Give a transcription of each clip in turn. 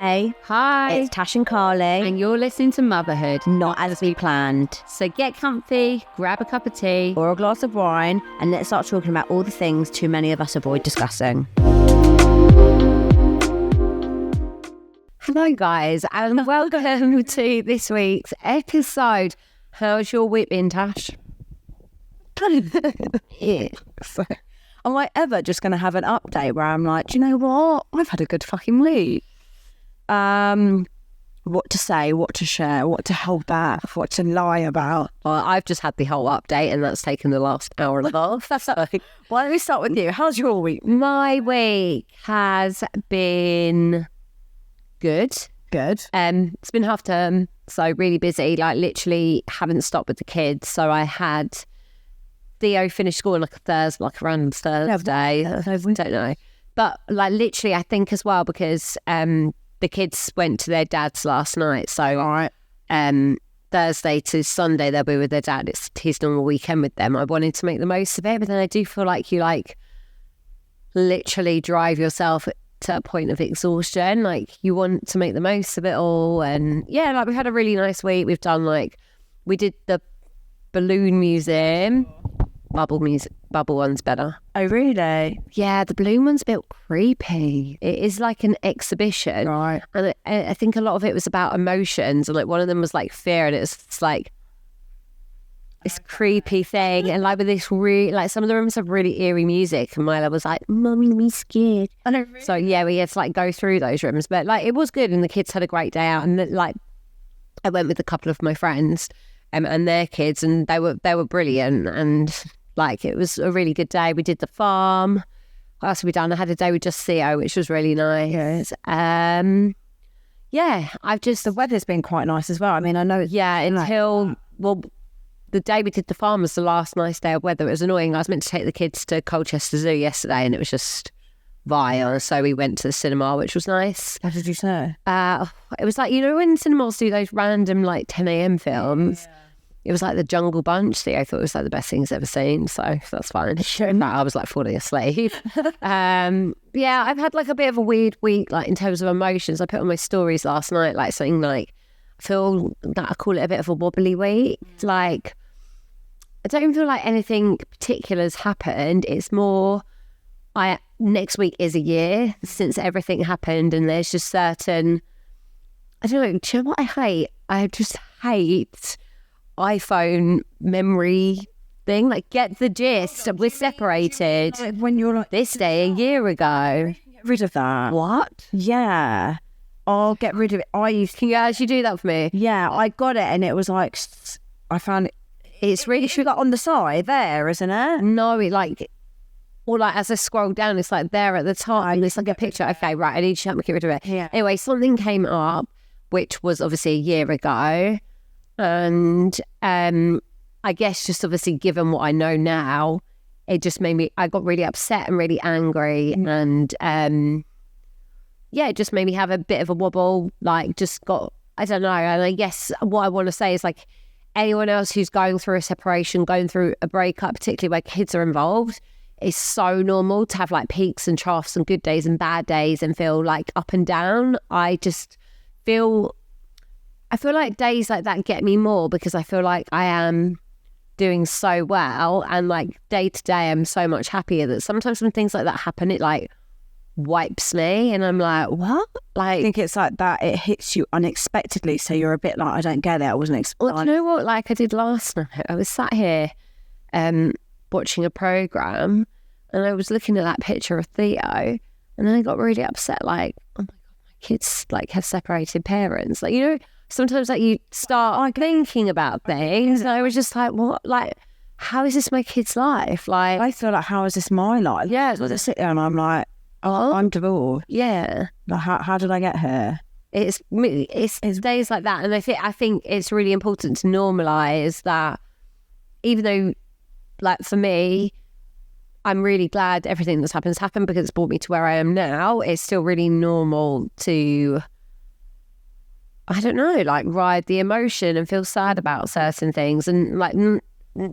Hey. Hi. It's Tash and Carly. And you're listening to Motherhood. Not as we planned. So get comfy, grab a cup of tea. Or a glass of wine, and let's start talking about all the things too many of us avoid discussing. Hello guys, and welcome to this week's episode. How's your week been, Tash? Yes. Am I ever just going to have an update where I'm like, do you know what? I've had a good fucking week. What to say, what to share, what to hold back, what to lie about. Well, I've just had the whole update and that's taken the last hour and a half. Why don't we start with you? How's your week? My week has been good. Good. It's been half term, so really busy, like literally haven't stopped with the kids. So I had Theo finished school on like a Thursday, like a random Thursday. I don't know. But like literally, I think as well, because the kids went to their dad's last night. So Thursday to Sunday, they'll be with their dad. It's his normal weekend with them. I wanted to make the most of it, but then I do feel like you like literally drive yourself to a point of exhaustion. Like you want to make the most of it all. And yeah, like we've had a really nice week. We've done we did the balloon museum. Bubble one's better. Oh, really? Yeah, the balloon one's a bit creepy. It is like an exhibition. Right. And I think a lot of it was about emotions. And like one of them was like fear. And it's like this creepy thing. And like with this really, like some of the rooms have really eerie music. And Mila was like, Mummy, me scared. Really? So yeah, we had to like go through those rooms. But like it was good. And the kids had a great day out. And like I went with a couple of my friends and their kids. And they were brilliant. And like it was a really good day. We did the farm. What else have we done? I had a day with just Theo, which was really nice. Yes. Yeah, the weather's been quite nice as well. I mean, I know it's the day we did the farm was the last nice day of weather. It was annoying. I was meant to take the kids to Colchester Zoo yesterday and it was just vile. So we went to the cinema, which was nice. What did you say? It was like, you know, when cinemas do those random like 10 a.m. films. Yeah. It was like the Jungle Bunch. I thought it was like the best thing he's ever seen. So that's fine. I was like falling asleep. Yeah, I've had like a bit of a weird week, like in terms of emotions. I put on my stories last night, like something like, I feel that I call it a bit of a wobbly week. Like, I don't feel like anything particular has happened. It's more, next week is a year since everything happened. And there's just certain, I don't know, do you know what I hate? I just hate iPhone memory thing. Like, get the gist. We're separated. When you're like this day a year ago. Get rid of that. What? Yeah. I'll get rid of it. Can you actually do that for me? Yeah, I got it and it was like, I found it's really should on the side there, isn't it? No, it like, or like as I scroll down, it's like there at the top and it's like a picture. Okay, right, I need to get rid of it. Yeah. Anyway, something came up, which was obviously a year ago. And I guess just obviously given what I know now, it just made me, I got really upset and really angry. And it just made me have a bit of a wobble, like just got, I don't know. And I guess what I want to say is like anyone else who's going through a separation, going through a breakup, particularly where kids are involved, it's so normal to have like peaks and troughs and good days and bad days and feel like up and down. I feel like days like that get me more because I feel like I am doing so well and like day to day I'm so much happier that sometimes when things like that happen, it like wipes me and I'm like, what? Like, I think it's like that. It hits you unexpectedly. So you're a bit like, I don't get it. I wasn't expecting. Well, you know what? Like I did last night. I was sat here watching a programme and I was looking at that picture of Theo and then I got really upset. Like, oh my God, my kids like have separated parents. Like, you know, sometimes like you start thinking about things and I was just like, what? Like, how is this my kid's life? Like, I feel like, how is this my life? Yeah. So I sit there and I'm like, oh, I'm divorced. Yeah. Like, how did I get here? It's days like that. And I think it's really important to normalise that even though, like for me, I'm really glad everything that's happened because it's brought me to where I am now. It's still really normal to, I don't know, like ride the emotion and feel sad about certain things. And like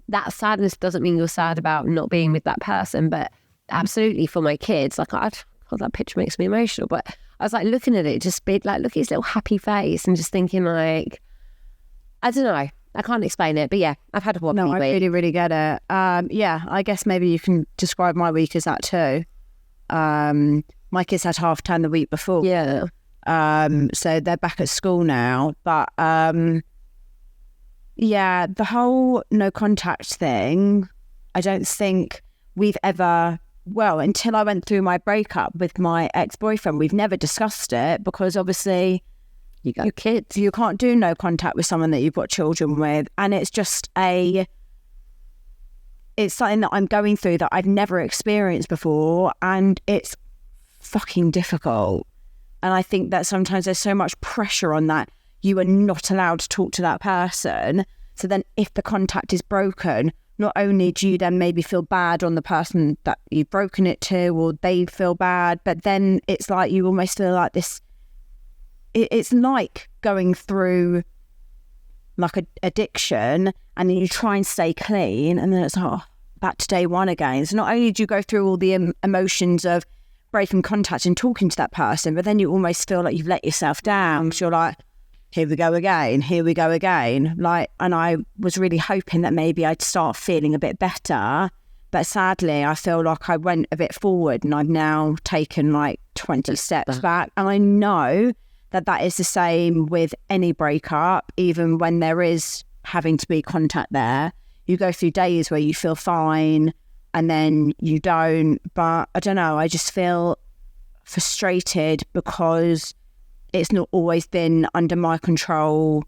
that sadness doesn't mean you're sad about not being with that person, but absolutely for my kids, like I God, that picture makes me emotional. But I was like looking at it, just be like, look at his little happy face, and just thinking like, I don't know, I can't explain it, but yeah, I've had a wobbly No, week. I really, really get it. Yeah, I guess maybe you can describe my week as that too. My kids had half term the week before. Yeah. So they're back at school now. But yeah, the whole no contact thing, I don't think we've ever, well, until I went through my breakup with my ex-boyfriend, we've never discussed it because obviously You got kids. you can't do no contact with someone that you've got children with. And it's just it's something that I'm going through that I've never experienced before, and it's fucking difficult. And I think that sometimes there's so much pressure on that you are not allowed to talk to that person. So then if the contact is broken, not only do you then maybe feel bad on the person that you've broken it to, or they feel bad, but then it's like you almost feel like this, it's like going through like a addiction, and then you try and stay clean, and then it's like, oh, back to day one again. So not only do you go through all the emotions of breaking contact and talking to that person, but then you almost feel like you've let yourself down. So you're like, here we go again. Like, and I was really hoping that maybe I'd start feeling a bit better, but sadly I feel like I went a bit forward and I've now taken like 20 steps back. And I know that is the same with any breakup, even when there is having to be contact there. You go through days where you feel fine and then you don't. But I don't know, I just feel frustrated because it's not always been under my control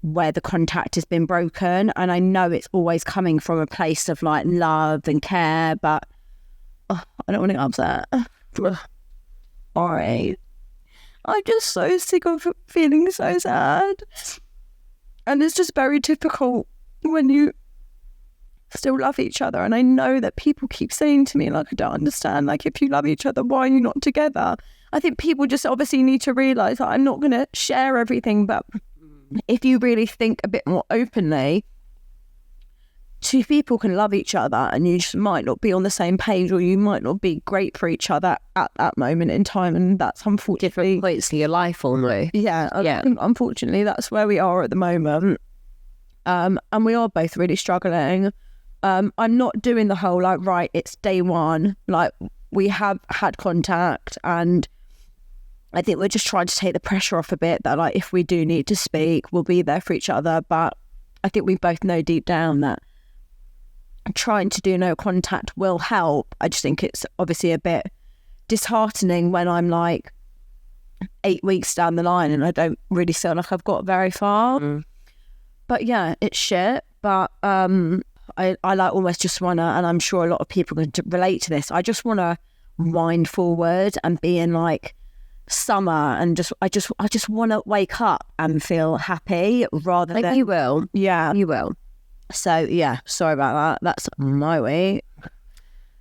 where the contact has been broken. And I know it's always coming from a place of like love and care, but I don't want to get upset. All right. I'm just so sick of feeling so sad. And it's just very difficult when you still love each other. And I know that people keep saying to me, like, I don't understand, like, if you love each other, why are you not together? I think people just obviously need to realise that I'm not going to share everything, but if you really think a bit more openly, two people can love each other and you just might not be on the same page, or you might not be great for each other at that moment in time, and that's unfortunately Different points in your life, almost. yeah. Unfortunately that's where we are at the moment, and we are both really struggling. I'm not doing the whole like, right, it's day one, like we have had contact, and I think we're just trying to take the pressure off a bit that like if we do need to speak, we'll be there for each other. But I think we both know deep down that trying to do no contact will help. I just think it's obviously a bit disheartening when I'm like 8 weeks down the line and I don't really feel like I've got very far. But yeah, it's shit. But I like almost just want to, and I'm sure a lot of people can relate to this, I just want to wind forward and be in like summer, and I just want to wake up and feel happy rather than You will. yeah. You will. So yeah, sorry about that. That's my week.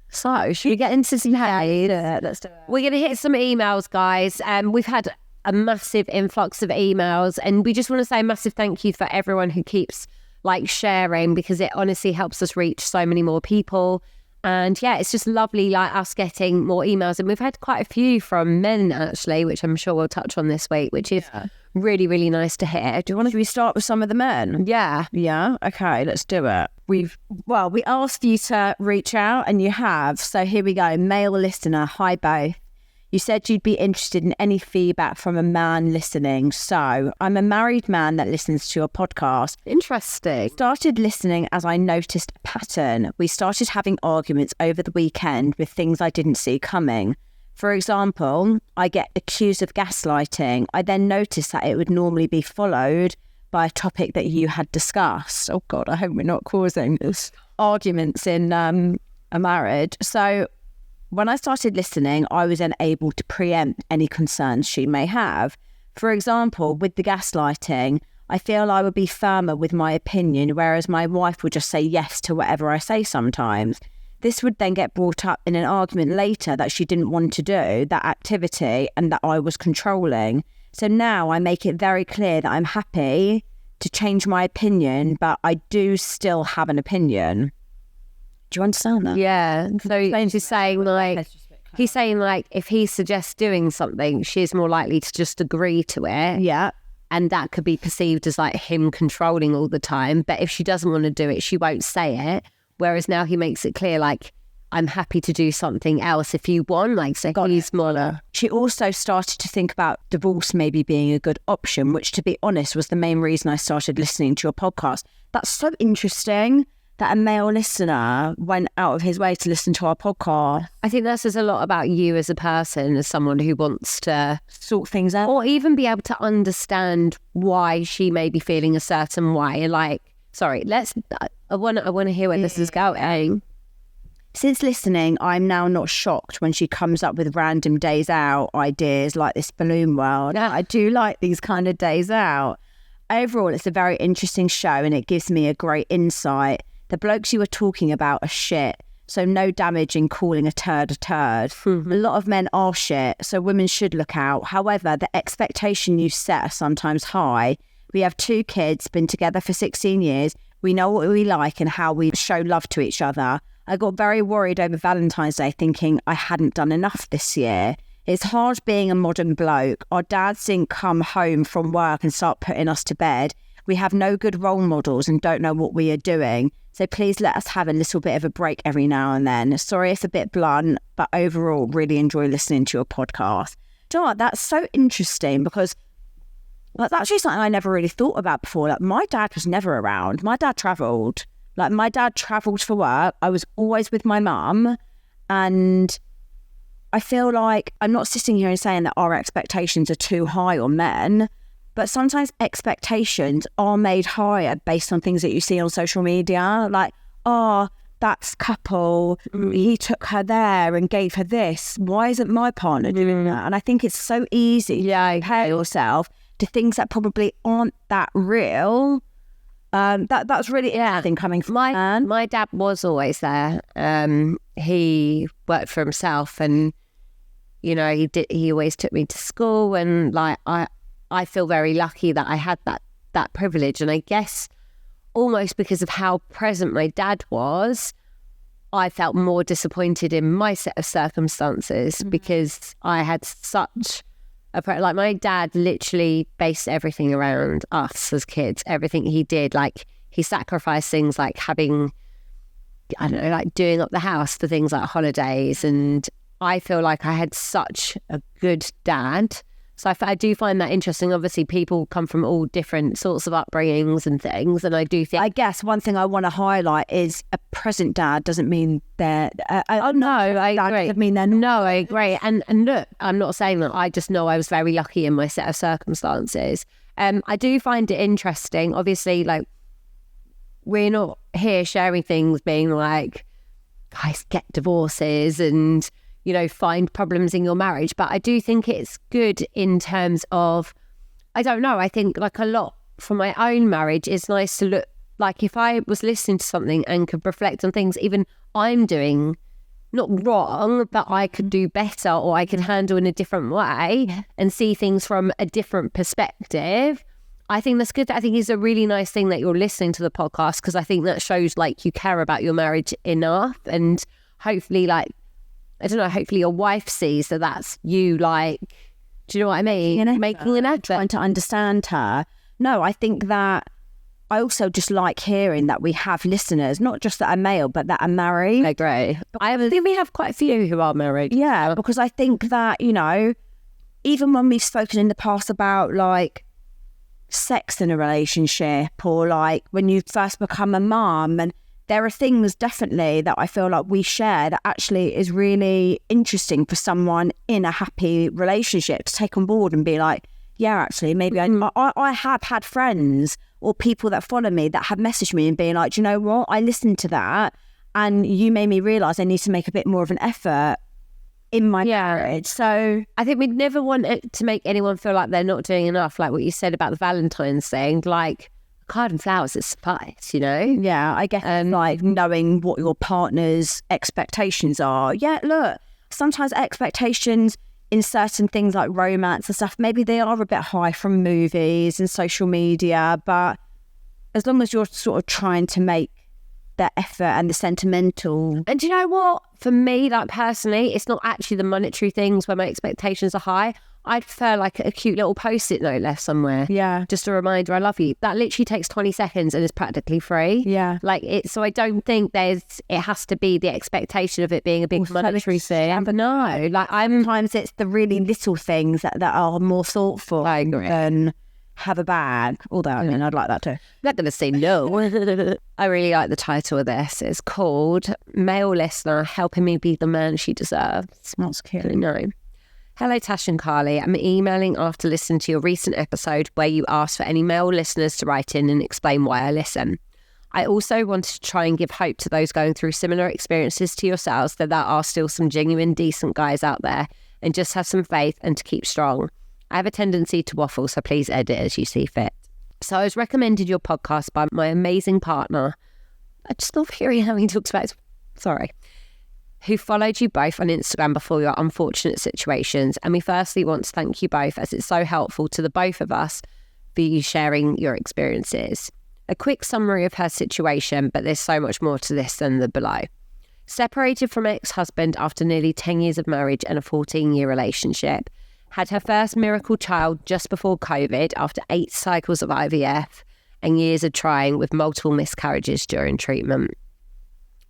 So, should we get into some hate? Let's do it. We're going to hit some emails, guys. We've had a massive influx of emails, and we just want to say a massive thank you for everyone who keeps like sharing, because it honestly helps us reach so many more people. And yeah, it's just lovely, like us getting more emails, and we've had quite a few from men actually, which I'm sure we'll touch on this week, which is really, really nice to hear. Should we start with some of the men? Yeah. Yeah, okay, let's do it. We asked you to reach out and you have. So here we go. Male listener, hi both. You said you'd be interested in any feedback from a man listening. So I'm a married man that listens to your podcast. Interesting. Started listening as I noticed a pattern. We started having arguments over the weekend with things I didn't see coming. For example, I get accused of gaslighting. I then noticed that it would normally be followed by a topic that you had discussed. Oh God, I hope we're not causing arguments in a marriage. So when I started listening, I was then able to preempt any concerns she may have. For example, with the gaslighting, I feel I would be firmer with my opinion, whereas my wife would just say yes to whatever I say sometimes. This would then get brought up in an argument later that she didn't want to do that activity and that I was controlling. So now I make it very clear that I'm happy to change my opinion, but I do still have an opinion. Do you understand that? Yeah. So she's saying like, He's saying like if he suggests doing something, she's more likely to just agree to it. Yeah. And that could be perceived as like him controlling all the time. But if she doesn't want to do it, she won't say it. Whereas now he makes it clear, like, I'm happy to do something else if you want. Like, so he's more. She also started to think about divorce maybe being a good option, which, to be honest, was the main reason I started listening to your podcast. That's so interesting that a male listener went out of his way to listen to our podcast. I think that says a lot about you as a person, as someone who wants to sort things out. Or even be able to understand why she may be feeling a certain way. Like, sorry, I want to hear where this is going. Since listening, I'm now not shocked when she comes up with random days out ideas like this balloon world. Yeah. I do like these kind of days out. Overall, it's a very interesting show and it gives me a great insight. The blokes you were talking about are shit, so no damage in calling a turd a turd. A lot of men are shit, so women should look out. However, the expectation you set are sometimes high. We have 2 kids, been together for 16 years. We know what we like and how we show love to each other. I got very worried over Valentine's Day thinking I hadn't done enough this year. It's hard being a modern bloke. Our dads didn't come home from work and start putting us to bed. We have no good role models and don't know what we are doing. So please let us have a little bit of a break every now and then. Sorry it's a bit blunt, but overall really enjoy listening to your podcast. Do you know what? That's so interesting because that's actually something I never really thought about before. Like, my dad was never around. My dad travelled. Like, my dad travelled for work. I was always with my mum. And I feel like I'm not sitting here and saying that our expectations are too high on men, but sometimes expectations are made higher based on things that you see on social media. Like, oh, that's couple, he took her there and gave her this. Why isn't my partner doing that? And I think it's so easy to compare yourself to things that probably aren't that real. That's really interesting coming from my dad was always there. He worked for himself, and you know he always took me to school, and like I feel very lucky that I had that privilege. And I guess almost because of how present my dad was, I felt more disappointed in my set of circumstances because I had such like my dad literally based everything around us as kids. Everything he did, like he sacrificed things like having, I don't know, like doing up the house for things like holidays. And I feel like I had such a good dad. So I do find that interesting. Obviously, people come from all different sorts of upbringings and things. And I do think... I guess one thing I want to highlight is a present dad doesn't mean they're... I agree. Doesn't mean they're not. No, I agree. And look, I'm not saying that. I just know I was very lucky in my set of circumstances. I do find it interesting. Obviously, like, we're not here sharing things being like, guys, get divorces and... you know, find problems in your marriage. But I do think it's good in terms of, I don't know, I think like a lot from my own marriage, it's nice to look, like if I was listening to something and could reflect on things even I'm doing, not wrong, but I could do better or I could handle in a different way and see things from a different perspective. I think that's good. I think it's a really nice thing that you're listening to the podcast because I think that shows like you care about your marriage enough, and hopefully like, I don't know, hopefully your wife sees that that's you, like, do you know what I mean? Making an effort. Trying to understand her. No, I think that I also just like hearing that we have listeners, not just that are male, but that are married. I agree. I think we have quite a few who are married. Yeah, because I think that, you know, even when we've spoken in the past about like sex in a relationship or like when you first become a mum, and there are things definitely that I feel like we share that actually is really interesting for someone in a happy relationship to take on board and be like, yeah, actually, maybe I have had friends or people that follow me that have messaged me and being like, do you know what? I listened to that and you made me realise I need to make a bit more of an effort in my marriage. So I think we'd never want it to make anyone feel like they're not doing enough, like what you said about the Valentine's thing, like card and flowers is suffice, you know? Yeah, I guess like knowing what your partner's expectations are. Yeah, look, sometimes expectations in certain things like romance and stuff, maybe they are a bit high from movies and social media, but as long as you're sort of trying to make effort and the sentimental. And do you know what? For me, like personally, it's not actually the monetary things where my expectations are high. I'd prefer like a cute little post-it note left somewhere. Yeah. Just a reminder, I love you. That literally takes 20 seconds and is practically free. Yeah. Like so I don't think it has to be the expectation of it being a big monetary thing. But no, like sometimes it's the really little things that are more thoughtful. I agree. Than have a bag. Although, I mean, I'd like that too. Not going to say no. I really like the title of this. It's called Male Listener Helping Me Be the Man She Deserves. That's cute. No. Hello, Tash and Carly. I'm emailing after listening to your recent episode where you asked for any male listeners to write in and explain why I listen. I also wanted to try and give hope to those going through similar experiences to yourselves that there are still some genuine, decent guys out there, and just have some faith and to keep strong. I have a tendency to waffle, so please edit as you see fit. So I was recommended your podcast by my amazing partner. I just love hearing how he talks about it. Sorry. Who followed you both on Instagram before your unfortunate situations. And we firstly want to thank you both, as it's so helpful to the both of us for you sharing your experiences. A quick summary of her situation, but there's so much more to this than the below. Separated from ex-husband after nearly 10 years of marriage and a 14-year relationship. Had her first miracle child just before COVID after 8 cycles of IVF and years of trying with multiple miscarriages during treatment.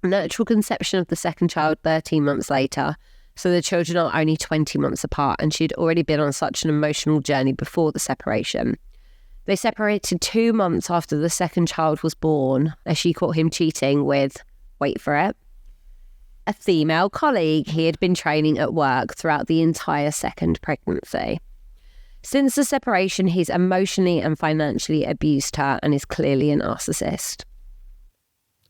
Natural conception of the second child 13 months later, so the children are only 20 months apart, and she'd already been on such an emotional journey before the separation. They separated 2 months after the second child was born, as she caught him cheating with, wait for it, a female colleague he had been training at work throughout the entire second pregnancy. Since the separation, he's emotionally and financially abused her and is clearly a narcissist.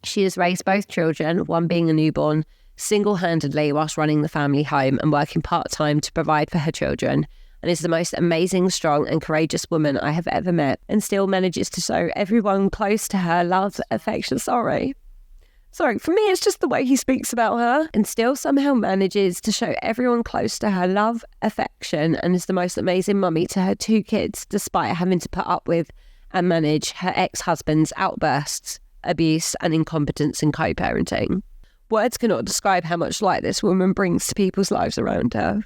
She has raised both children, one being a newborn, single-handedly whilst running the family home and working part-time to provide for her children, and is the most amazing, strong and courageous woman I have ever met, and still manages to show everyone close to her love, affection, Sorry, for me it's just the way he speaks about her, and still somehow manages to show everyone close to her love, affection, and is the most amazing mummy to her 2 kids, despite having to put up with and manage her ex-husband's outbursts, abuse and incompetence in co-parenting. Words cannot describe how much light this woman brings to people's lives around her.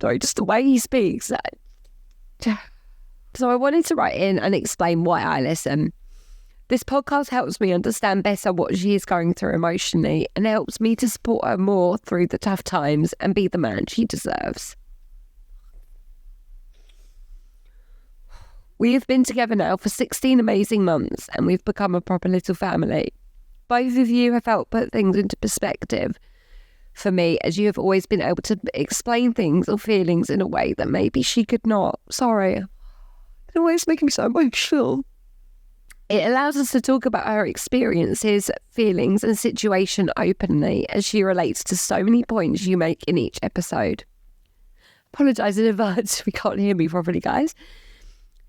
Sorry, just the way he speaks. So I wanted to write in and explain why I listen. This podcast helps me understand better what she is going through emotionally and helps me to support her more through the tough times and be the man she deserves. We have been together now for 16 amazing months and we've become a proper little family. Both of you have helped put things into perspective for me, as you have always been able to explain things or feelings in a way that maybe she could not. Sorry. It always makes me so emotional. It allows us to talk about her experiences, feelings and situation openly as she relates to so many points you make in each episode. Apologise in advance if you can't hear me properly, guys.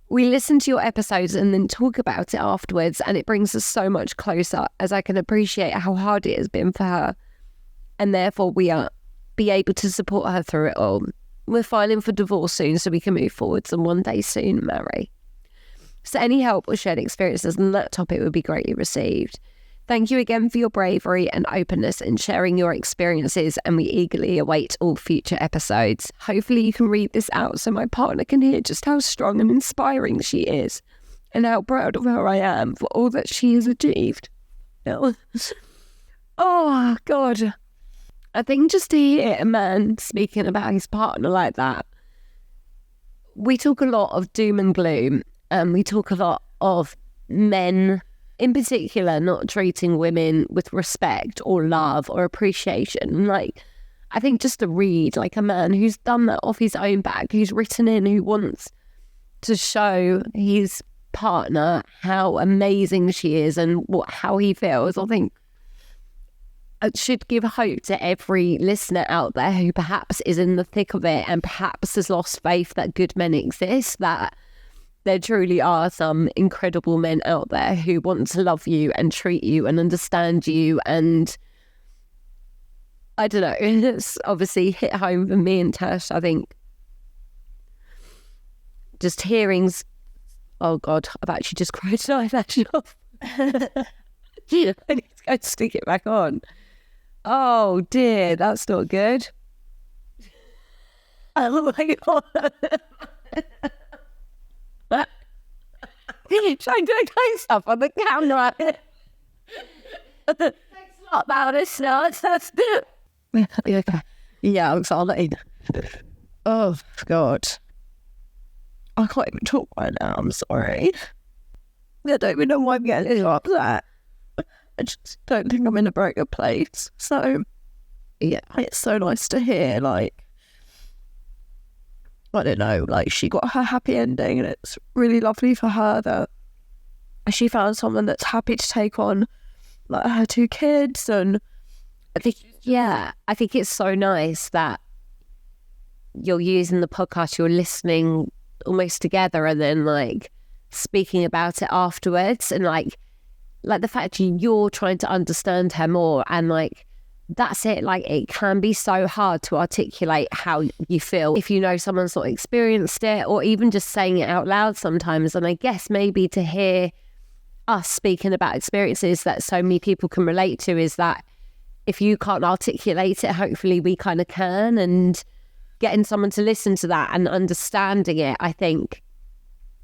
We listen to your episodes and then talk about it afterwards, and it brings us so much closer as I can appreciate how hard it has been for her, and therefore we are be able to support her through it all. We're filing for divorce soon so we can move forwards and one day soon marry. So any help or shared experiences on that topic would be greatly received. Thank you again for your bravery and openness in sharing your experiences, and we eagerly await all future episodes. Hopefully you can read this out so my partner can hear just how strong and inspiring she is and how proud of her I am for all that she has achieved. Oh, God. I think just to hear a man speaking about his partner like that, we talk a lot of doom and gloom, and we talk a lot of men in particular not treating women with respect or love or appreciation. Like, I think just to read like a man who's done that off his own back, who's written in, who wants to show his partner how amazing she is and how he feels, I think it should give hope to every listener out there who perhaps is in the thick of it and perhaps has lost faith that good men exist, that there truly are some incredible men out there who want to love you and treat you and understand you. And I don't know, it's obviously hit home for me and Tash. I think just hearing, oh God, I've actually just cried an eyelash off. I need to go stick it back on. Oh dear, that's not good. Oh my God. Trying to do stuff on the camera. Thanks a lot about it, yeah, I'm sorry. Oh God. I can't even talk right now, I'm sorry. I don't even know why I'm getting upset. I just don't think I'm in a very good place. So, yeah, it's so nice to hear, like, I don't know, like, she got her happy ending, and it's really lovely for her that she found someone that's happy to take on, like, her 2 kids. And I think it's so nice that you're using the podcast, you're listening almost together, and then, like, speaking about it afterwards, and like the fact you're trying to understand her more, and like that's it. Like, it can be so hard to articulate how you feel if you know someone's not experienced it, or even just saying it out loud sometimes. And I guess maybe to hear us speaking about experiences that so many people can relate to is that if you can't articulate it, hopefully we kind of can. And getting someone to listen to that and understanding it, I think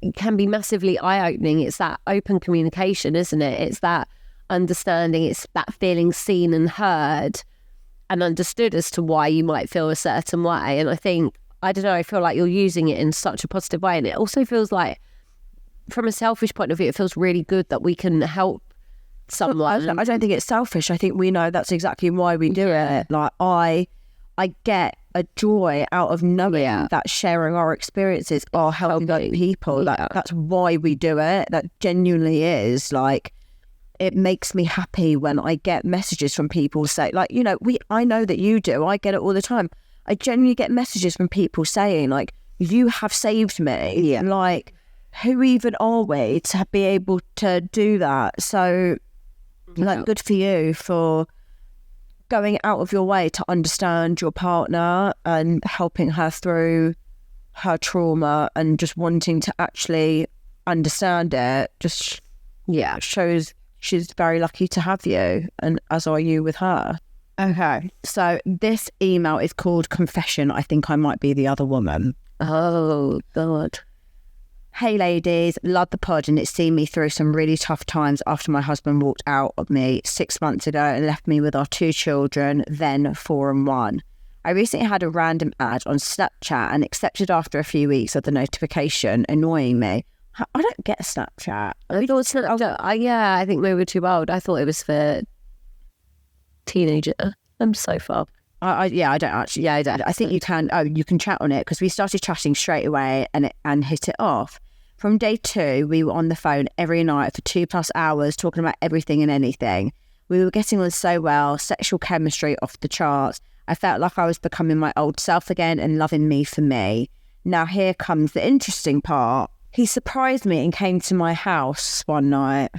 it can be massively eye-opening. It's that open communication, isn't it? It's that understanding, it's that feeling seen and heard and understood as to why you might feel a certain way. And I think, I don't know, I feel like you're using it in such a positive way. And it also feels like, from a selfish point of view, it feels really good that we can help someone. I don't think it's selfish. I think we know that's exactly why we do it. Like, I get a joy out of knowing that sharing our experiences are helping other people. That's why we do it. That genuinely is, like, it makes me happy when I get messages from people say, like, you know, I know that you do. I get it all the time. I genuinely get messages from people saying, like, you have saved me. Yeah. Like, who even are we to be able to do that? So, like, good for you for going out of your way to understand your partner and helping her through her trauma, and just wanting to actually understand it. Just, shows she's very lucky to have you, and as are you with her. Okay, so this email is called Confession. I think I might be the other woman. Oh, God. Hey ladies, love the pod, and it's seen me through some really tough times after my husband walked out of me 6 months ago and left me with our 2 children, then 4 and 1. I recently had a random ad on Snapchat and accepted after a few weeks of the notification annoying me. I don't get Snapchat. I thought Snapchat, I think we were too old. I thought it was for teenager. I'm so far. I don't actually. Yeah, I don't. I think you can. Oh, you can chat on it, because we started chatting straight away and hit it off. From day 2, we were on the phone every night for 2+ hours talking about everything and anything. We were getting on so well, sexual chemistry off the charts. I felt like I was becoming my old self again and loving me for me. Now here comes the interesting part. He surprised me and came to my house one night.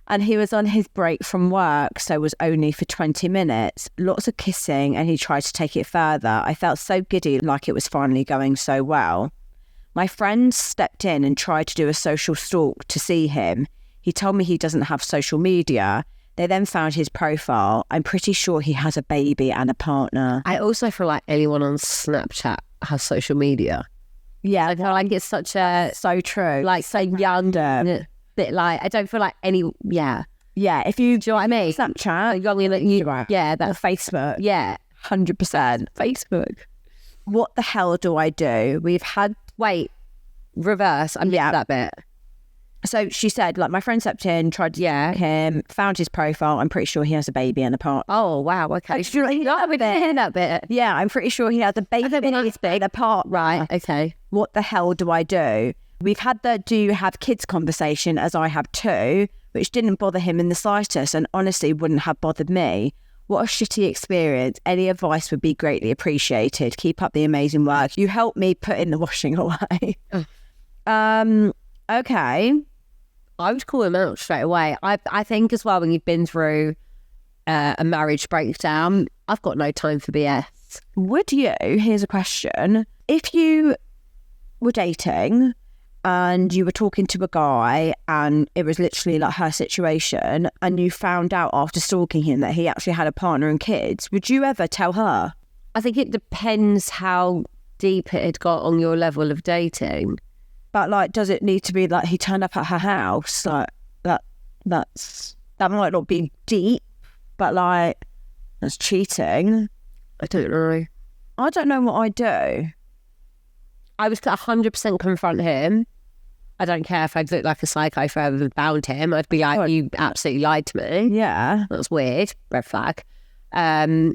And he was on his break from work, so it was only for 20 minutes. Lots of kissing, and he tried to take it further. I felt so giddy, like it was finally going so well. My friend stepped in and tried to do a social stalk to see him. He told me he doesn't have social media. They then found his profile. I'm pretty sure he has a baby and a partner. I also feel like anyone on Snapchat has social media. Yeah, I feel like it's such a... So true. Like, so young. Bit like, I don't feel like any... Yeah, if you... Do you know what I mean? Snapchat. That's Facebook. Yeah. 100%. Facebook. What the hell do I do? We've had... Wait, reverse. I missed that bit. So she said, like, my friend stepped in, tried to him, found his profile. I'm pretty sure he has a baby and a partner. Oh, wow, okay. We didn't hear that bit. Yeah, I'm pretty sure he has a baby and a partner. Right, okay. What the hell do I do? We've had the do you have kids conversation, as I have 2, which didn't bother him in the slightest, and honestly wouldn't have bothered me. What a shitty experience. Any advice would be greatly appreciated. Keep up the amazing work. You helped me put in the washing away. Okay. I would call him out straight away. I think as well, when you've been through a marriage breakdown, I've got no time for BS. Would you, here's a question, if you were dating and you were talking to a guy and it was literally like her situation, and you found out after stalking him that he actually had a partner and kids, would you ever tell her? I think it depends how deep it had got on your level of dating. But like, does it need to be like he turned up at her house? Like that might not be deep, but like that's cheating. I don't know. I don't know what I'd do. I was 100% confront him. I don't care if I'd look like a psycho if I ever bound him. I'd be like, you absolutely lied to me. Yeah. That's weird. Red flag. I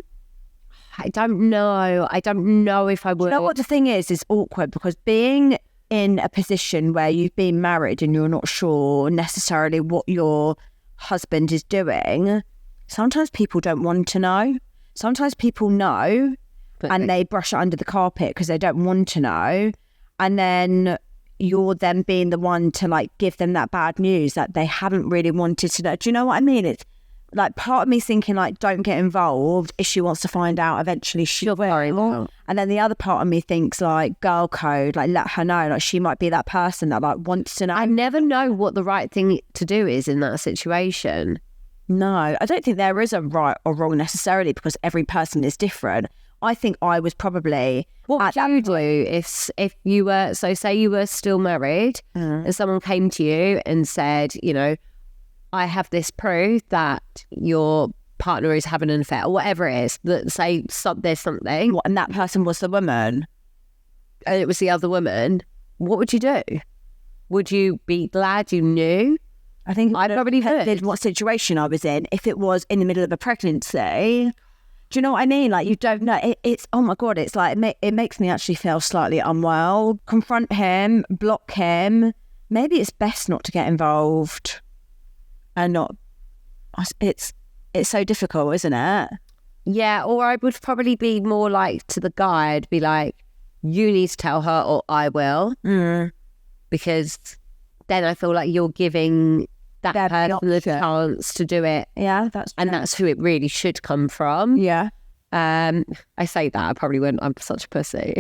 don't know. I don't know if I would. You know what the thing is awkward, because being in a position where you've been married and you're not sure necessarily what your husband is doing, sometimes people don't want to know. Sometimes people know and they brush it under the carpet because they don't want to know. And then you're then being the one to like give them that bad news that they haven't really wanted to know. Do you know what I mean? It's like part of me thinking like, don't get involved. If she wants to find out, eventually she will. And then the other part of me thinks like, girl code, like let her know, like she might be that person that like wants to know. I never know what the right thing to do is in that situation. No, I don't think there is a right or wrong necessarily, because every person is different. I think I was probably... What would you do if you were... So say you were still married and someone came to you and said, you know, I have this proof that your partner is having an affair or whatever it is, that say there's something. And that person was the woman. And it was the other woman. What would you do? Would you be glad you knew? I think I'd probably depended what situation I was in. If it was in the middle of a pregnancy... Do you know what I mean? Like, you don't know. It's, oh my God, it's like, it makes me actually feel slightly unwell. Confront him, block him. Maybe it's best not to get involved and not, it's so difficult, isn't it? Yeah, or I would probably be more like to the guy, I'd be like, you need to tell her or I will. Because then I feel like you're giving that person the chance to do it. Yeah, that's true. And that's who it really should come from. Yeah. I say that, I probably wouldn't. I'm such a pussy.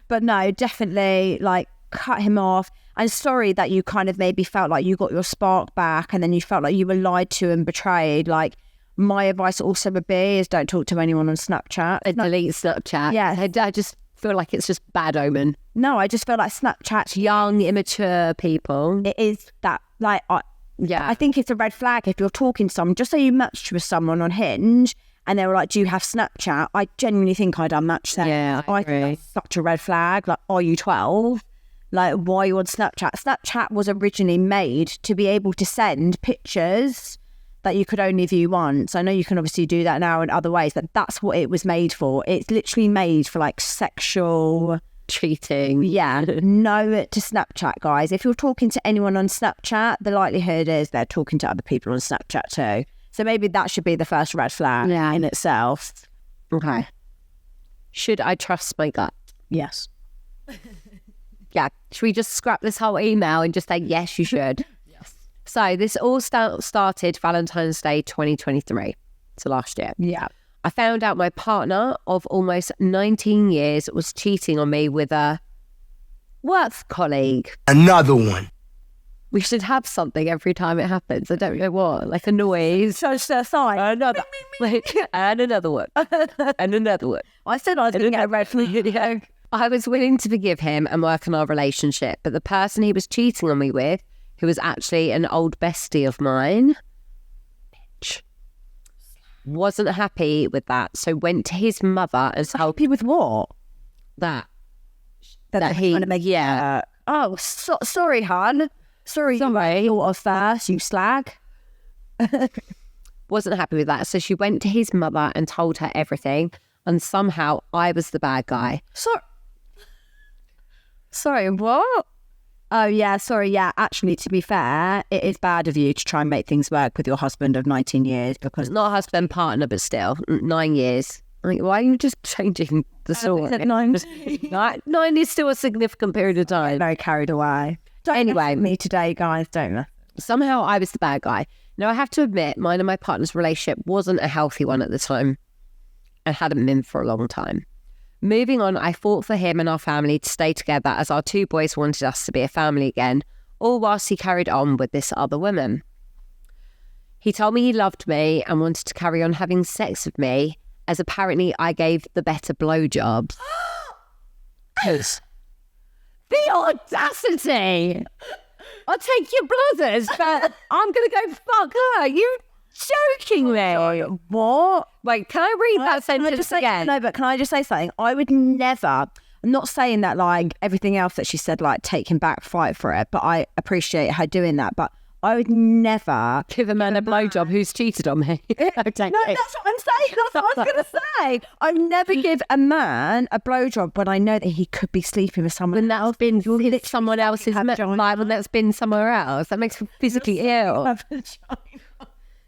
But no, definitely like cut him off. I'm sorry that you kind of maybe felt like you got your spark back and then you felt like you were lied to and betrayed. Like, my advice also would be is don't talk to anyone on Snapchat. Delete Snapchat. Yeah. I just feel like it's just bad omen. No, I just feel like Snapchat's young, immature people. It is that, like, I think it's a red flag if you're talking to someone. Just say you matched with someone on Hinge and they were like, do you have Snapchat? I genuinely think I'd unmatch them. Yeah, I agree. think that's such a red flag. Like, are you 12? Like, why are you on Snapchat? Snapchat was originally made to be able to send pictures that you could only view once. I know you can obviously do that now in other ways, but that's what it was made for. It's literally made for like sexual... cheating. Yeah, no to Snapchat, guys. If you're talking to anyone on Snapchat, the likelihood is they're talking to other people on Snapchat too. So maybe that should be the first red flag in itself. Okay. Should I trust my gut? Yes. Yeah. Should we just scrap this whole email and just say, yes, you should? Yes. So this all started Valentine's Day 2023. So last year. Yeah. I found out my partner of almost 19 years was cheating on me with a work colleague. Another one. We should have something every time it happens. I don't know what, like a noise. So it's a sign. Another. And another one. And another one. I said I was going to get a red flag. I was willing to forgive him and work on our relationship, but the person he was cheating on me with, who was actually an old bestie of mine, bitch, wasn't happy with that. So went to his mother and told Happy with what? that he... yeah. Oh, sorry, hon. Sorry. Thought of first, you slag. Wasn't happy with that. So she went to his mother and told her everything. And somehow I was the bad guy. Sorry, what? Oh, yeah, sorry, yeah. Actually, to be fair, it is bad of you to try and make things work with your husband of 19 years because... Not husband, partner, but still, 9 years. Like, why are you just changing the story? 9. 9 is still a significant period of time. Very carried away. Anyway, me today, guys, don't you? Somehow I was the bad guy. Now, I have to admit, mine and my partner's relationship wasn't a healthy one at the time and hadn't been for a long time. Moving on, I fought for him and our family to stay together as our 2 boys wanted us to be a family again, all whilst he carried on with this other woman. He told me he loved me and wanted to carry on having sex with me, as apparently I gave the better blowjobs. The audacity! I'll take your brothers, but I'm going to go fuck her. You joking me? What? Wait, can I read that sentence again? No, but can I just say something? I would never, I'm not saying that like everything else that she said, like take him back, fight for it, but I appreciate her doing that. But I would never give a man a blowjob who's cheated on me. No, that's what I'm saying. That's what I was going to say. I'd never give a man a blowjob when I know that he could be sleeping with someone. When that's been someone else's when that's been somewhere else. That makes me physically ill.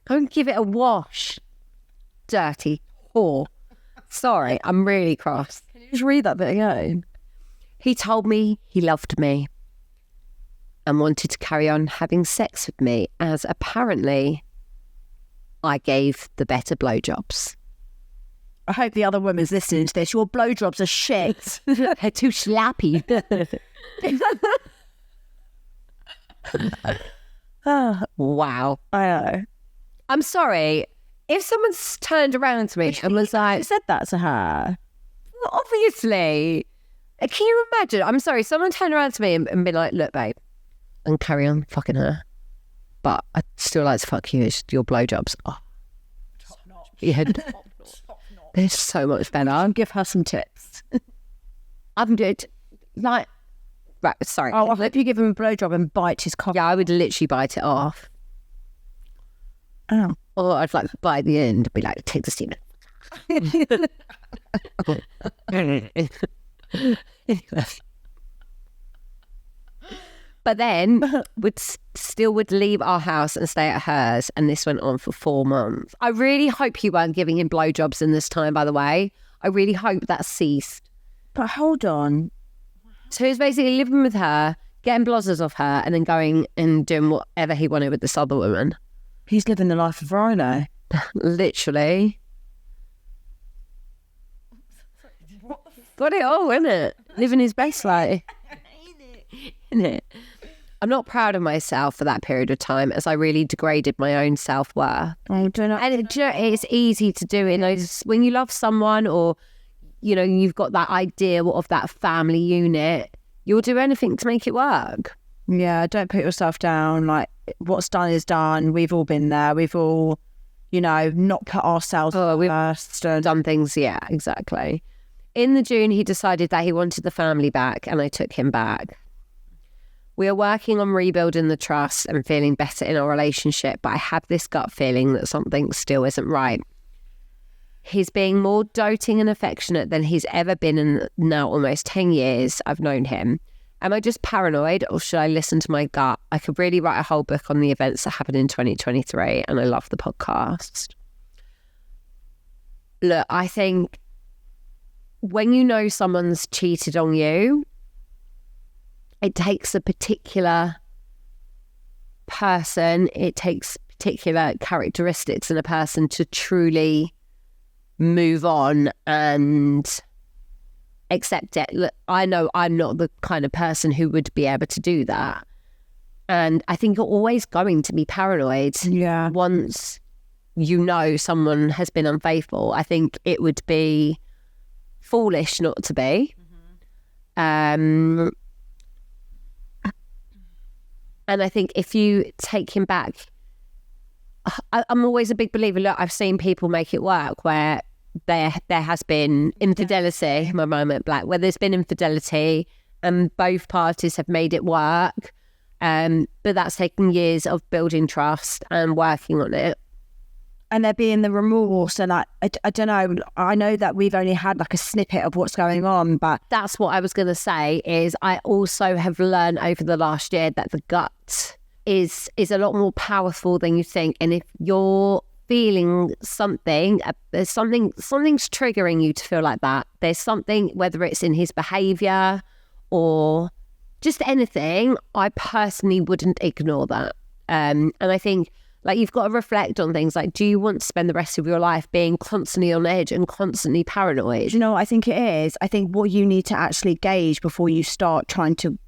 Go and give it a wash. Dirty whore. Sorry, I'm really cross. Can you just read that bit again? He told me he loved me and wanted to carry on having sex with me, as apparently I gave the better blowjobs. I hope the other woman's listening to this. Your blowjobs are shit. They're too slappy. Wow. I know. I'm sorry. If someone's turned around to me and was like... You said that to her. Well, obviously. Can you imagine? I'm sorry. Someone turned around to me and be like, look, babe, and carry on fucking her. But I'd still like to fuck you. It's your blowjobs. Oh. Top notch. Yeah. They're so much better. I'll give her some tips. I'm good. Like... Right, sorry. Oh, I hope you give him a blowjob and bite his cock. Yeah, I would literally bite it off. Oh. Or I'd like by the end be like, take the steam. But then would leave our house and stay at hers, and this went on for 4 months. I really hope you weren't giving him blowjobs in this time, by the way. I really hope that ceased. But hold on. So he was basically living with her, getting blozzers off her, and then going and doing whatever he wanted with this other woman. He's living the life of Rhino. Literally. Got it all, innit? Living his best life. Innit? I'm not proud of myself for that period of time, as I really degraded my own self-worth. I don't know. And it's easy to do it. When you love someone, or, you know, you've got that idea of that family unit, you'll do anything to make it work. Yeah, don't put yourself down. Like, what's done is done. We've all been there. We've all, you know, not put ourselves first. And done things, yeah, exactly. In the June, he decided that he wanted the family back, and I took him back. We are working on rebuilding the trust and feeling better in our relationship, but I have this gut feeling that something still isn't right. He's being more doting and affectionate than he's ever been in now almost 10 years I've known him. Am I just paranoid, or should I listen to my gut? I could really write a whole book on the events that happened in 2023, and I love the podcast. Look, I think when you know someone's cheated on you, it takes a particular person, it takes particular characteristics in a person to truly move on and accept it. Look, I know I'm not the kind of person who would be able to do that. And I think you're always going to be paranoid. Yeah. Once you know someone has been unfaithful, I think it would be foolish not to be. Mm-hmm. And I think if you take him back, I'm always a big believer. Look, I've seen people make it work where there has been infidelity, my moment black, where there's been infidelity and both parties have made it work. But that's taken years of building trust and working on it. And there being the remorse, and I don't know, I know that we've only had like a snippet of what's going on, but that's what I was going to say. Is I also have learned over the last year that the gut is a lot more powerful than you think. And if you're feeling something, there's something's triggering you to feel like that. There's something, whether it's in his behaviour or just anything, I personally wouldn't ignore that. And I think Like, you've got to reflect on things like, do you want to spend the rest of your life being constantly on edge and constantly paranoid? Do you know what I think it is? I think what you need to actually gauge before you start trying to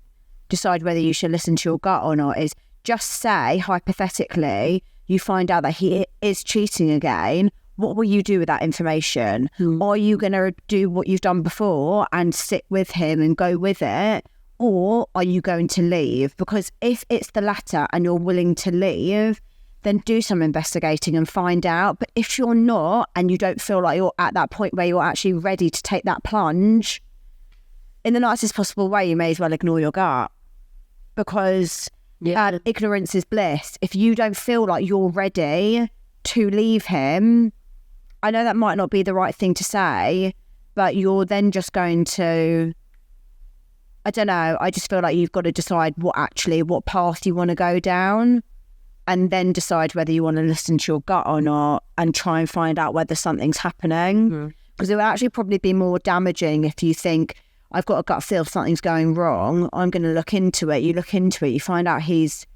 decide whether you should listen to your gut or not is just say, hypothetically, you find out that he is cheating again. What will you do with that information? Are you going to do what you've done before and sit with him and go with it? Or are you going to leave? Because if it's the latter and you're willing to leave, then do some investigating and find out. But if you're not, and you don't feel like you're at that point where you're actually ready to take that plunge, in the nicest possible way, you may as well ignore your gut. Because ignorance is bliss. If you don't feel like you're ready to leave him, I know that might not be the right thing to say, but you're then just going to, I don't know, I just feel like you've got to decide what path you want to go down, and then decide whether you want to listen to your gut or not, and try and find out whether something's happening. Because it will actually probably be more damaging if you think, I've got a gut feel something's going wrong, I'm going to look into it. You look into it, you find out he's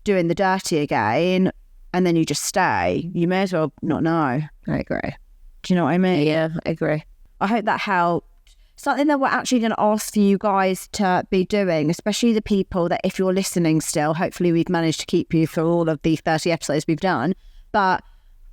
doing the dirty again, and then you just stay. You may as well not know. I agree. Do you know what I mean? Yeah, I agree. I hope that helped. Something that we're actually going to ask for you guys to be doing, especially the people that, if you're listening still, hopefully we've managed to keep you for all of the 30 episodes we've done, but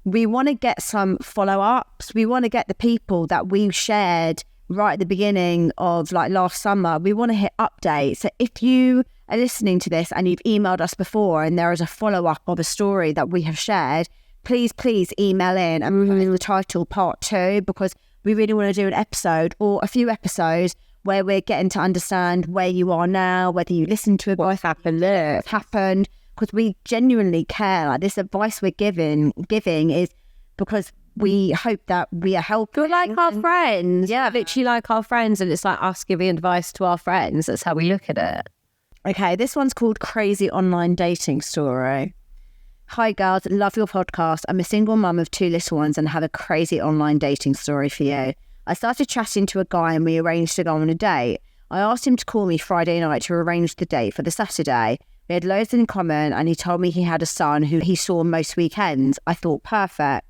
we want to get some follow-ups. We want to get the people that we shared right at the beginning of like last summer. We want to hit updates. So if you are listening to this and you've emailed us before and there is a follow-up of a story that we have shared, please email in and put in the title part 2, because we really want to do an episode or a few episodes where we're getting to understand where you are now, whether you listened to advice happened, because we genuinely care. Like, this advice we're giving is because we hope that we are helping. We're like our friends. Yeah, literally like our friends. And it's like us giving advice to our friends. That's how we look at it. Okay, this one's called Crazy Online Dating Story. Hi girls, love your podcast. I'm a single mum of 2 little ones and have a crazy online dating story for you. I started chatting to a guy and we arranged to go on a date. I asked him to call me Friday night to arrange the date for the Saturday. We had loads in common and he told me he had a son who he saw most weekends. I thought, perfect.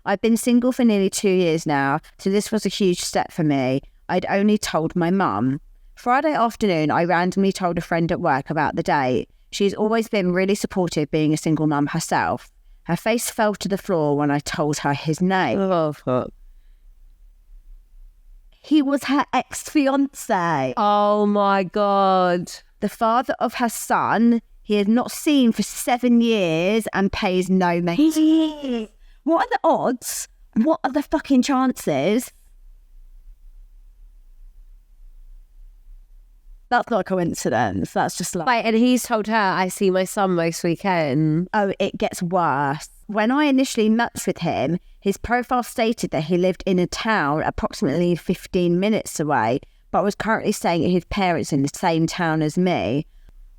I've been single for nearly 2 years now, so this was a huge step for me. I'd only told my mum. Friday afternoon, I randomly told a friend at work about the date. She's always been really supportive, being a single mum herself. Her face fell to the floor when I told her his name. Oh, fuck. He was her ex-fiancé. Oh, my God. The father of her son, he has not seen for 7 years and pays no maintenance. What are the odds? What are the fucking chances? That's not a coincidence. That's just like... Wait, and he's told her, I see my son most weekend. Oh, it gets worse. When I initially met with him, his profile stated that he lived in a town approximately 15 minutes away, but was currently staying at his parents in the same town as me.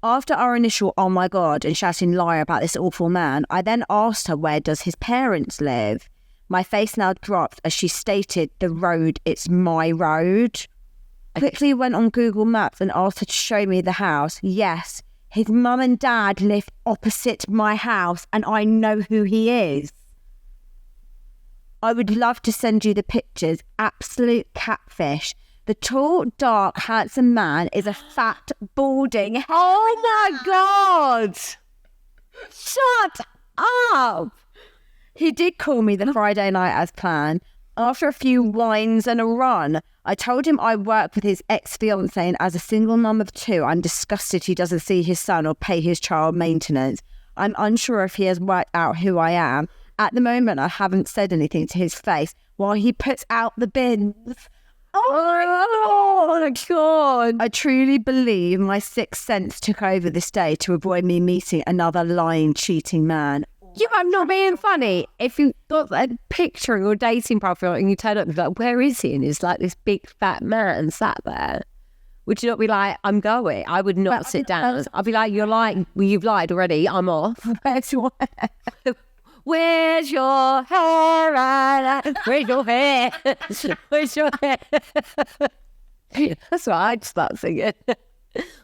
After our initial oh my God and shouting liar about this awful man, I then asked her, where does his parents live? My face now dropped as she stated, the road, it's my road. I quickly went on Google Maps and asked her to show me the house. Yes, his mum and dad live opposite my house and I know who he is. I would love to send you the pictures. Absolute catfish. The tall, dark, handsome man is a fat, balding... Oh my God! Shut up! He did call me the Friday night as planned. After a few wines and a run, I told him I work with his ex-fiancée and as a single mum of 2, I'm disgusted he doesn't see his son or pay his child maintenance. I'm unsure if he has worked out who I am. At the moment, I haven't said anything to his face while he puts out the bins. Oh my God. I truly believe my sixth sense took over this day to avoid me meeting another lying, cheating man. You, I'm not being funny. If you got a picture of your dating profile and you turn up and you're like, where is he? And it's like this big fat man sat there. Would you not be like, I'm going? I would not sit down. I'd be like, you're lying. Well, you've lied already. I'm off. Where's your hair? Where's your hair? Where's your hair? Where's your hair? That's what I'd start singing.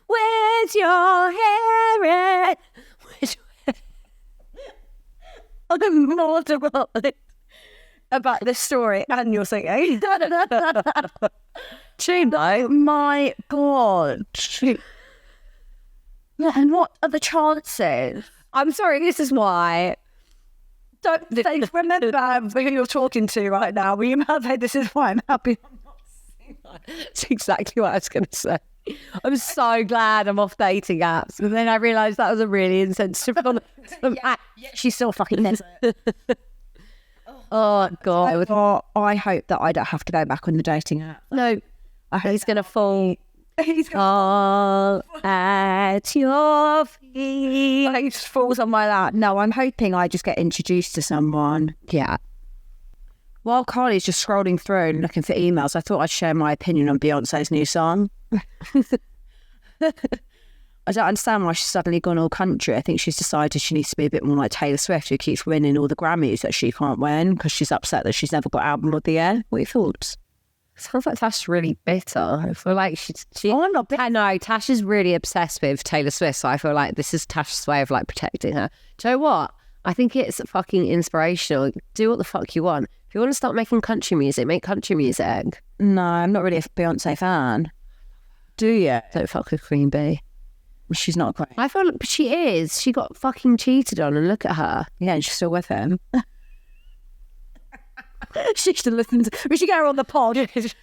Where's your hair? Where's your hair? I'm mortified about this story and you're singing. True though. My God. And what are the chances? I'm sorry, this is why. Don't think, remember who you're talking to right now. Will you say this is why I'm happy I'm not single? That's exactly what I was going to say. I'm so glad I'm off dating apps. But then I realised that was a really insensitive one. Yeah, she's still fucking never. Oh, God. I hope that I don't have to go back on the dating app. No, I hope he's going to fall. He's going Fall at your feet. he just falls on my lap. No, I'm hoping I just get introduced to someone. Yeah. While Carly's just scrolling through and looking for emails, I thought I'd share my opinion on Beyonce's new song. I don't understand why she's suddenly gone all country. I think she's decided she needs to be a bit more like Taylor Swift, who keeps winning all the Grammys that she can't win because she's upset that she's never got album of the year. What are your thoughts? Sounds like Tash really bitter. I feel like she Oh, I'm not bitter. I know, Tash is really obsessed with Taylor Swift, so I feel like this is Tash's way of like protecting her. Do you know what? I think it's fucking inspirational. Do what the fuck you want. If you want to start making country music, make country music. No, I'm not really a Beyonce fan. Do you? Don't fuck with Queen Bee. She's not great. I feel like she is. She got fucking cheated on and look at her. Yeah, and she's still with him. She should listen to... We should get her on the pod.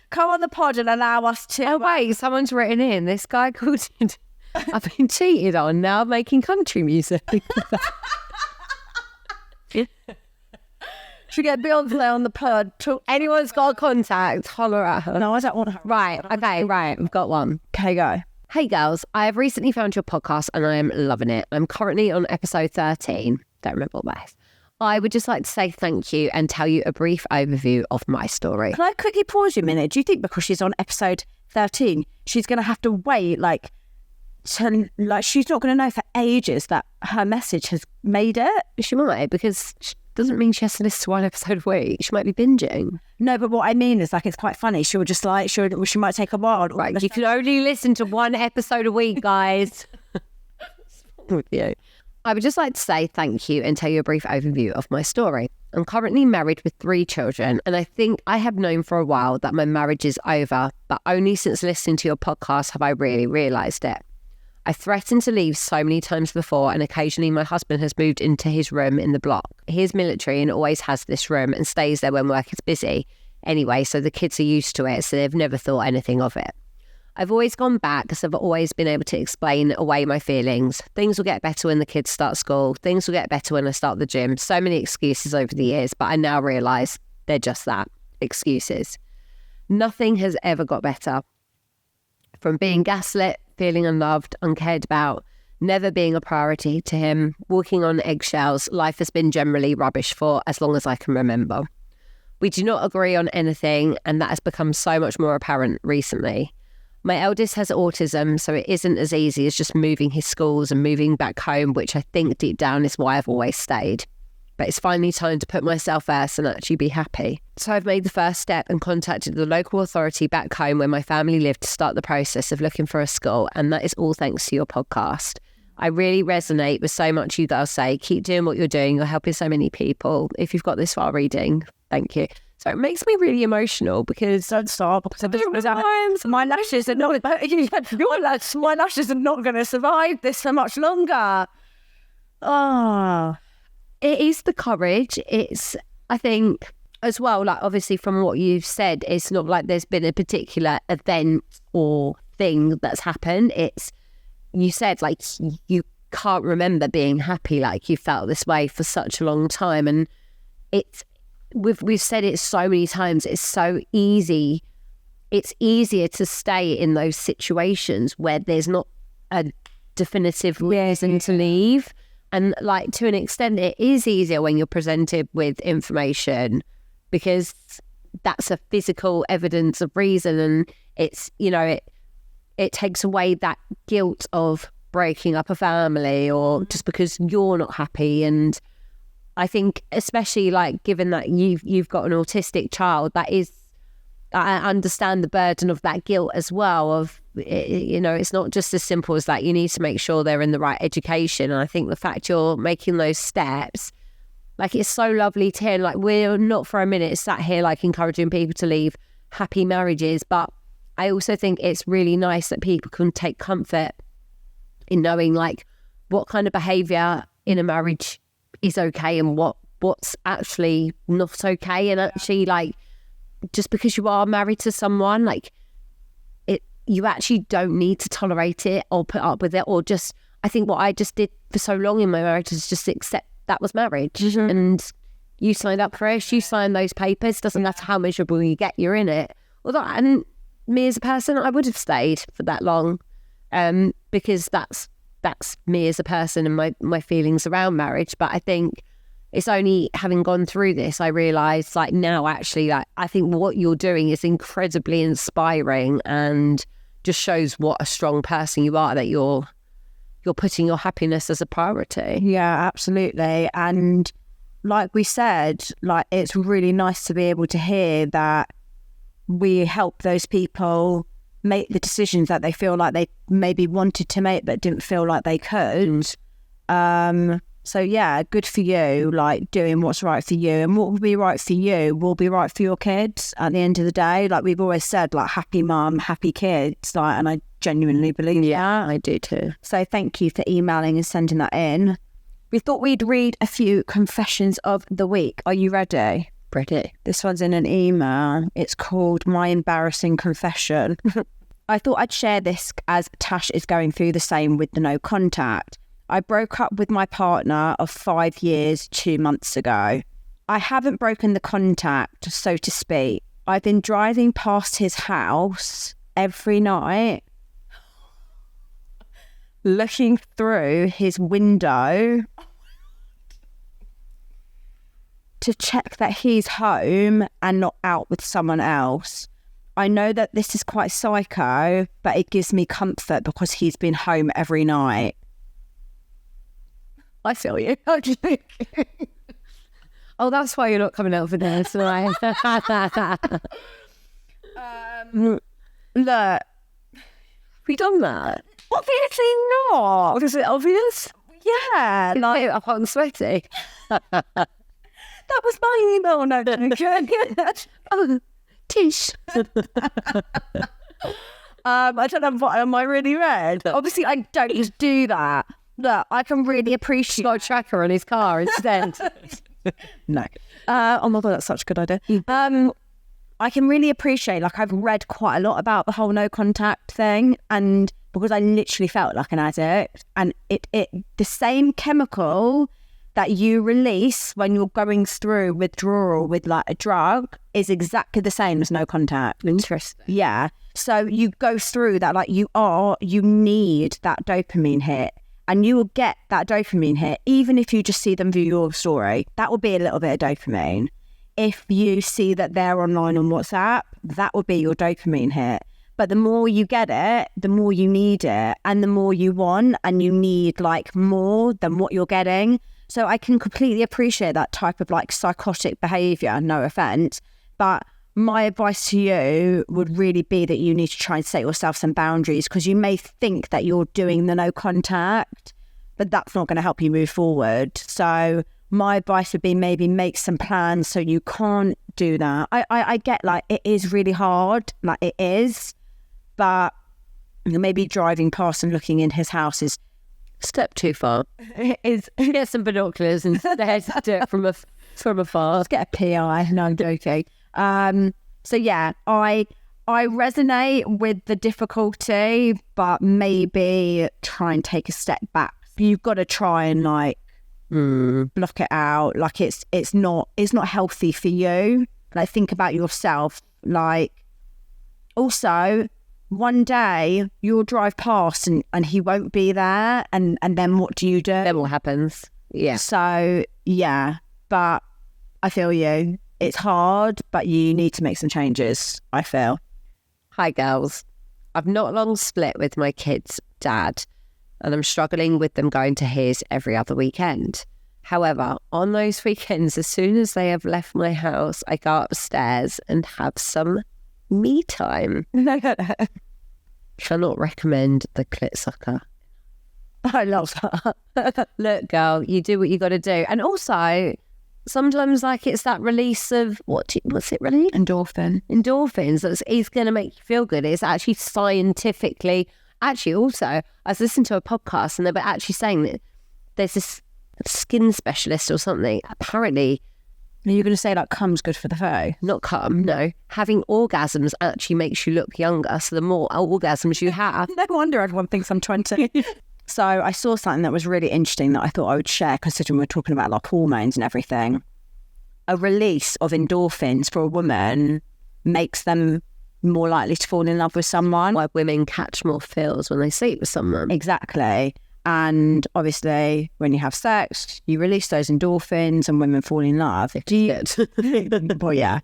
Come on the pod and allow us to... Oh wait, someone's written in. This guy called it, I've been cheated on, now I'm making country music. Should we get Beyonce on the pod? Anyone's got a contact, holler at her. No, I don't want her. Right, okay, right, I've got one. Okay, go. Hey girls, I have recently found your podcast and I am loving it. I'm currently on episode 13. Don't remember what that is. I would just like to say thank you and tell you a brief overview of my story. Can I quickly pause you a minute? Do you think because she's on episode 13, she's going to have to wait, she's not going to know for ages that her message has made it? She might, because she doesn't mean she has to listen to one episode a week. She might be binging. No, but what I mean is, it's quite funny. She'll just she might take a while. Right, you can only listen to one episode a week, guys. What's wrong with you? I would just like to say thank you and tell you a brief overview of my story. I'm currently married with 3 children, and I think I have known for a while that my marriage is over, but only since listening to your podcast have I really realised it. I threatened to leave so many times before, and occasionally my husband has moved into his room in the block. He's military and always has this room and stays there when work is busy. Anyway, so the kids are used to it, so they've never thought anything of it. I've always gone back because I've always been able to explain away my feelings. Things will get better when the kids start school. Things will get better when I start the gym. So many excuses over the years, but I now realise they're just that, excuses. Nothing has ever got better. From being gaslit, feeling unloved, uncared about, never being a priority to him, walking on eggshells, life has been generally rubbish for as long as I can remember. We do not agree on anything, and that has become so much more apparent recently. My eldest has autism, so it isn't as easy as just moving his schools and moving back home, which I think deep down is why I've always stayed. But it's finally time to put myself first and actually be happy. So I've made the first step and contacted the local authority back home where my family lived to start the process of looking for a school, and that is all thanks to your podcast. I really resonate with so much you girls say. Keep doing what you're doing. You're helping so many people. If you've got this far reading, thank you. So it makes me really emotional because Don't stop. My lashes are not. My lashes are not going to survive this for much longer. Oh, it is the courage. It's, I think, as well, obviously from what you've said, it's not like there's been a particular event or thing that's happened. It's, you said, you can't remember being happy, you felt this way for such a long time. And it's, we've said it so many times, it's so easy. It's easier to stay in those situations where there's not a definitive reason to leave. And to an extent, it is easier when you're presented with information because that's a physical evidence of reason. And it's, it takes away that guilt of breaking up a family or just because you're not happy. And I think especially given that you've got an autistic child, that is, I understand the burden of that guilt as well of, it's not just as simple as that. You need to make sure they're in the right education. And I think the fact you're making those steps Like, it's so lovely to hear. Like, we're not for a minute sat here like encouraging people to leave happy marriages, but I also think it's really nice that people can take comfort in knowing like what kind of behaviour in a marriage is okay and what's actually not okay. And actually, like, just because you are married to someone, like, you actually don't need to tolerate it or put up with it, or just, I think what I just did for so long in my marriage is just accept that was marriage. And you signed up for it, you signed those papers, doesn't matter how miserable you get, you're in it. Although, and me as a person, I would have stayed for that long, because that's me as a person and my feelings around marriage. But I think it's only having gone through this, I realised, like, now actually, like, I think what you're doing is incredibly inspiring and just shows what a strong person you are, that you're putting your happiness as a priority. Yeah, absolutely. And like we said, like, it's really nice to be able to hear that we help those people make the decisions that they feel like they maybe wanted to make but didn't feel like they could. So yeah, good for you, like, doing what's right for you. And what will be right for you will be right for your kids at the end of the day. Like we've always said, like, happy mum, happy kids. Like, and I genuinely believe Yeah, I do too. So thank you for emailing and sending that in. We thought we'd read a few confessions of the week. Are you ready? Ready. This one's in an email. It's called My Embarrassing Confession. I thought I'd share this as Tash is going through the same with the no contact. I broke up with my partner of 5 years 2 months ago. I haven't broken the contact, so to speak. I've been driving past his house every night, looking through his window to check that he's home and not out with someone else. I know that this is quite psycho, but it gives me comfort because he's been home every night. I feel you. Oh, that's why you're not coming out for this, right? Look, We done that? obviously not. Is it obvious? Yeah, like, I'm hot and sweaty. that was my email note. Oh, Tish. I don't know what am I really red. Obviously, I don't do that. Look, I can really appreciate. Got a tracker on his car instead. No. Oh my God, that's such a good idea. I can really appreciate, like, I've read quite a lot about the whole no contact thing, and because I literally felt like an addict, and it the same chemical that you release when you're going through withdrawal with like a drug is exactly the same as no contact. Interesting. Yeah. So you go through that, like, you need that dopamine hit. And you will get that dopamine hit, even if you just see them view your story. That will be a little bit of dopamine. If you see that they're online on WhatsApp, that will be your dopamine hit. But the more you get it, the more you need it. And the more you want, and you need, like, more than what you're getting. So I can completely appreciate that type of, like, psychotic behaviour, no offence. But my advice to you would really be that you need to try and set yourself some boundaries, because you may think that you're doing the no contact, but that's not going to help you move forward. So my advice would be maybe make some plans so you can't do that. I get, like, it is really hard, like, it is, but maybe driving past and looking in his house is Step too far. Get some binoculars and do it from afar. Let's get a PI. No, I'm joking. So yeah, I resonate with the difficulty, but maybe try and take a step back. You've got to try and, like, block it out. Like, it's not healthy for you. Like, think about yourself. Like, also, one day you'll drive past and he won't be there, and then what do you do? Then what happens? Yeah. So yeah, but I feel you. It's hard, but you need to make some changes, I feel. Hi, girls. I've not long split with my kid's dad, and I'm struggling with them going to his every other weekend. However, on those weekends, as soon as they have left my house, I go upstairs and have some me time. Cannot recommend the clit sucker. I love that. Look, girl, you do what you got to do. And also, sometimes like it's that release of what's it release? Endorphins that's going to make you feel good. It's actually scientifically, also I was listening to a podcast and they were actually saying that there's this skin specialist or something, apparently. Are you going to say like cum's good for the face? Not cum, no. Having orgasms actually makes you look younger. So the more orgasms you have. No wonder everyone thinks I'm 20. So I saw something that was really interesting that I thought I would share, considering we're talking about like hormones and everything. A release of endorphins for a woman makes them more likely to fall in love with someone. Why women catch more feels when they sleep with someone. Exactly. And obviously, when you have sex, you release those endorphins and women fall in love. Well, yeah.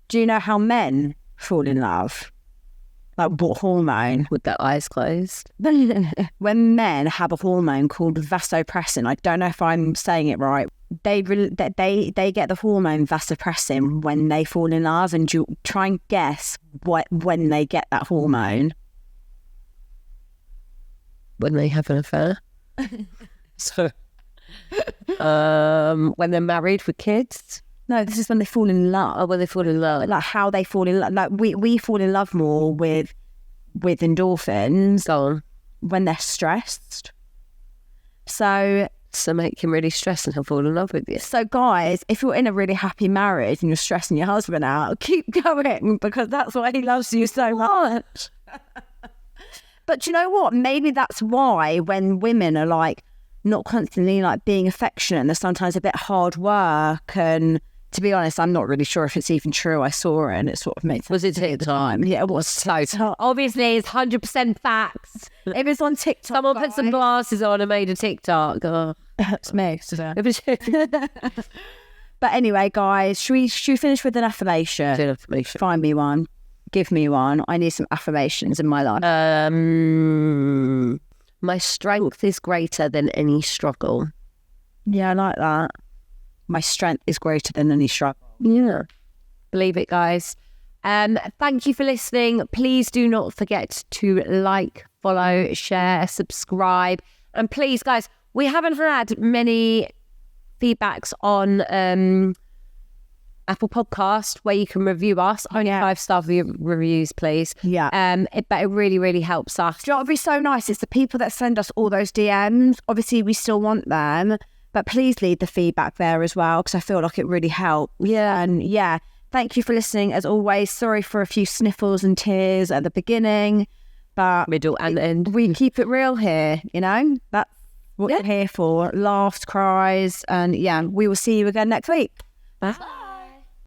Do you know how men fall in love? Like what hormone? With their eyes closed. When men have a hormone called vasopressin, I don't know if I'm saying it right. They get the hormone vasopressin when they fall in love, and you try and guess when they get that hormone. When they have an affair. So, when they're married with kids. No, this is when they fall in love. Oh, when they fall in love. Like how they fall in love. Like we fall in love more with endorphins. Go on. When they're stressed. So make him really stressed and he'll fall in love with you. So guys, if you're in a really happy marriage and you're stressing your husband out, keep going, because that's why he loves you so much. But do you know what? Maybe that's why when women are like not constantly like being affectionate, there's sometimes a bit hard work. And to be honest, I'm not really sure if it's even true. I saw it and it sort of made sense. Was it TikTok? Yeah, it was. So obviously, it's 100% facts. It was on TikTok. Someone put some glasses on and made a TikTok. Oh. It's me. But anyway, guys, should we finish with an affirmation? Find me one. Give me one. I need some affirmations in my life. My strength is greater than any struggle. Yeah, I like that. My strength is greater than any struggle. Yeah. Believe it, guys. Thank you for listening. Please do not forget to like, follow, share, subscribe. And please, guys, we haven't had many feedbacks on Apple Podcast where you can review us. Only 5-star reviews, please. Yeah. But it really, really helps us. Do you know what would be so nice? It's the people that send us all those DMs. Obviously, we still want them, but please leave the feedback there as well, because I feel like it really helps. Yeah. And yeah, thank you for listening. As always, sorry for a few sniffles and tears at the beginning, but middle and end. We keep it real here, you know? That's what we're here for. Laughs, cries, and yeah, we will see you again next week. Bye.